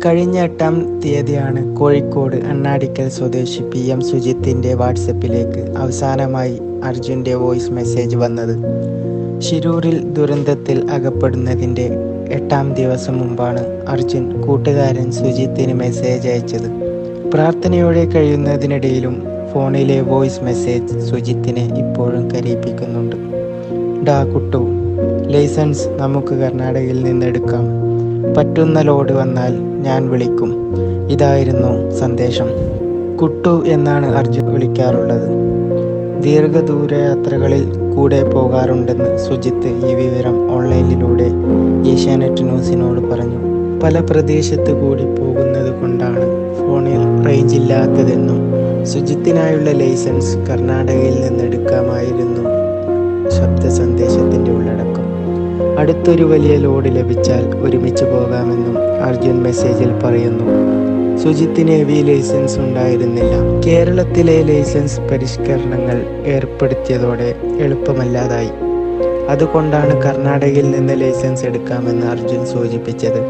കഴിഞ്ഞ 8-ാം തീയതിയാണ് കോഴിക്കോട് അണ്ണാടിക്കൽ സ്വദേശി PM സുജിത്തിൻ്റെ വാട്സപ്പിലേക്ക് അവസാനമായി അർജുൻ്റെ വോയിസ് മെസ്സേജ് വന്നത്. ശിരൂരിൽ ദുരന്തത്തിൽ അകപ്പെടുന്നതിൻ്റെ 8-ാം ദിവസം മുമ്പാണ് അർജുൻ കൂട്ടുകാരൻ സുജിത്തിന് മെസ്സേജ് അയച്ചത്. പ്രാർത്ഥനയോടെ കഴിയുന്നതിനിടയിലും ഫോണിലെ വോയിസ് മെസ്സേജ് സുജിത്തിനെ ഇപ്പോഴും കരയിപ്പിക്കുന്നുണ്ട്. ഡാ കുട്ടു, ലൈസൻസ് നമുക്ക് കർണാടകയിൽ നിന്നെടുക്കാം. പറ്റുന്ന ലോഡ് വന്നാൽ ഞാൻ വിളിക്കും. ഇതായിരുന്നു സന്ദേശം. കുട്ടു എന്നാണ് അർജുൻ വിളിക്കാറുള്ളത്. ദീർഘദൂര യാത്രകളിൽ കൂടെ പോകാറുണ്ടെന്ന് സുജിത്ത് ഈ വിവരം ഓൺലൈനിലൂടെ ഏഷ്യാനെറ്റ് ന്യൂസിനോട് പറഞ്ഞു. പല പ്രദേശത്ത് കൂടി പോകുന്നത് കൊണ്ടാണ് ഫോണിൽ റേഞ്ച് ഇല്ലാത്തതെന്നും സുജിത്തിനായുള്ള ലൈസൻസ് കർണാടകയിൽ നിന്നെടുക്കാമായിരുന്നു ശബ്ദ സന്ദേശത്തിൻ്റെ ഉള്ളടക്കം. അടുത്തൊരു വലിയ ലോഡ് ലഭിച്ചാൽ ഒരുമിച്ച് പോകാമെന്നും അർജുൻ മെസ്സേജിൽ പറയുന്നു. സുജിത്തിന് ഹെവി ലൈസൻസ് ഉണ്ടായിരുന്നില്ല. കേരളത്തിലെ ലൈസൻസ് പരിഷ്കരണങ്ങൾ ഏർപ്പെടുത്തിയതോടെ എളുപ്പമല്ലാതായി. അതുകൊണ്ടാണ് കർണാടകയിൽ നിന്ന് ലൈസൻസ് എടുക്കാമെന്ന് അർജുൻ സൂചിപ്പിച്ചത്.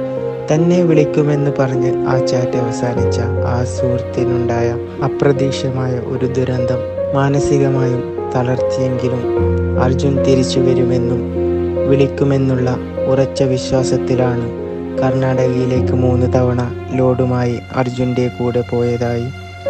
തന്നെ വിളിക്കുമെന്ന് പറഞ്ഞ് ആ ചാറ്റ് അവസാനിച്ച ആ സുഹൃത്തിനുണ്ടായ അപ്രതീക്ഷിതമായ ഒരു ദുരന്തം മാനസികമായും തളർത്തിയെങ്കിലും അർജുൻ തിരിച്ചു വരുമെന്നും വിളിക്കുമെന്നുള്ള ഉറച്ച വിശ്വാസത്തിലാണ് കർണാടകയിലേക്ക് 3 തവണ ലോഡുമായി അർജുൻ്റെ കൂടെ പോയതായി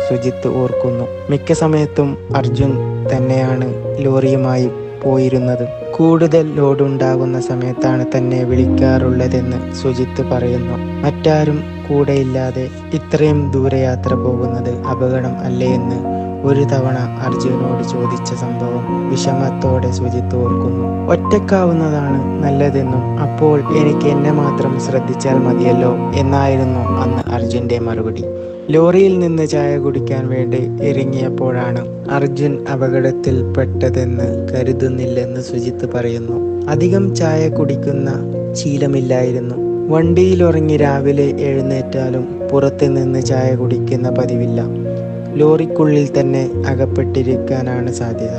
സുജിത്ത് ഓർക്കുന്നു. മിക്ക സമയത്തും അർജുൻ തന്നെയാണ് ലോറിയുമായി പോയിരുന്നത്. കൂടുതൽ ലോഡ് ഉണ്ടാകുന്ന സമയത്താണ് തന്നെ വിളിക്കാറുള്ളതെന്ന് സുജിത്ത് പറയുന്നു. മറ്റാരും കൂടെയില്ലാതെ ഇത്രയും ദൂരയാത്ര പോകുന്നത് അപകടം അല്ലേയെന്ന് ഒരു തവണ അർജുനോട് ചോദിച്ച സംഭവം വിഷമത്തോടെ സുജിത്ത് ഓർക്കുന്നു. ഒറ്റക്കാവുന്നതാണ് നല്ലതെന്നും അപ്പോൾ എനിക്ക് എന്നെ മാത്രം ശ്രദ്ധിച്ചാൽ മതിയല്ലോ എന്നായിരുന്നു അന്ന് അർജുൻ്റെ മറുപടി. ലോറിയിൽ നിന്ന് ചായ കുടിക്കാൻ വേണ്ടി ഇറങ്ങിയപ്പോഴാണ് അർജുൻ അപകടത്തിൽപ്പെട്ടതെന്ന് കരുതുന്നില്ലെന്ന് സുജിത്ത് പറയുന്നു. അധികം ചായ കുടിക്കുന്ന ശീലമില്ലായിരുന്നു. വണ്ടിയിലുറങ്ങി രാവിലെ എഴുന്നേറ്റാലും പുറത്ത് നിന്ന് ചായ കുടിക്കുന്ന പതിവില്ല. ലോറിക്കുള്ളിൽ തന്നെ അകപ്പെട്ടിരിക്കാനാണ് സാധ്യത.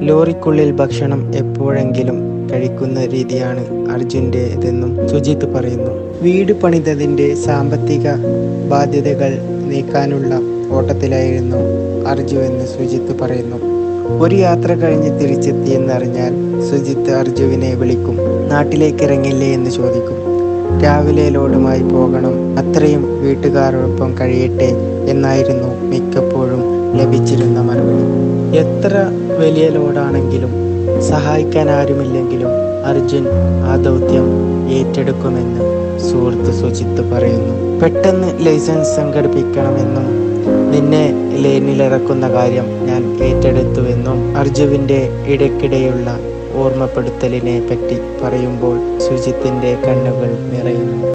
ലോറിക്കുള്ളിൽ ഭക്ഷണം എപ്പോഴെങ്കിലും കഴിക്കുന്ന രീതിയാണ് അർജുൻ്റെതെന്നും സുജിത്ത് പറയുന്നു. വീട് പണിതതിൻ്റെ സാമ്പത്തിക ബാധ്യതകൾ നീക്കാനുള്ള ഓട്ടത്തിലായിരുന്നു അർജു എന്ന് സുജിത്ത് പറയുന്നു. ഒരു യാത്ര കഴിഞ്ഞ് തിരിച്ചെത്തിയെന്നറിഞ്ഞാൽ സുജിത്ത് അർജുവിനെ വിളിക്കും. നാട്ടിലേക്ക് ഇറങ്ങില്ലേ എന്ന് ചോദിക്കും. രാവിലെ ലോഡുമായി പോകണം, അത്രയും വീട്ടുകാരോടൊപ്പം കഴിയട്ടെ എന്നായിരുന്നു മിക്കപ്പോഴും ലഭിച്ചിരുന്ന മറുപടി. എത്ര വലിയ ലോഡാണെങ്കിലും സഹായിക്കാൻ ആരുമില്ലെങ്കിലും അർജുൻ ആ ദൗത്യം ഏറ്റെടുക്കുമെന്ന് സുഹൃത്ത് സുജിത്ത് പറയുന്നു. പെട്ടെന്ന് ലൈസൻസ് സംഘടിപ്പിക്കണമെന്നും നിന്നെ ലേനിലിറക്കുന്ന കാര്യം ഞാൻ ഏറ്റെടുത്തുവെന്നും അർജുവിൻ്റെ ഇടയ്ക്കിടെയുള്ള ഓർമ്മപ്പെടുത്തലിനെ പറ്റി പറയുമ്പോൾ സുജിത്തിൻ്റെ കണ്ണുകൾ നിറയുന്നു.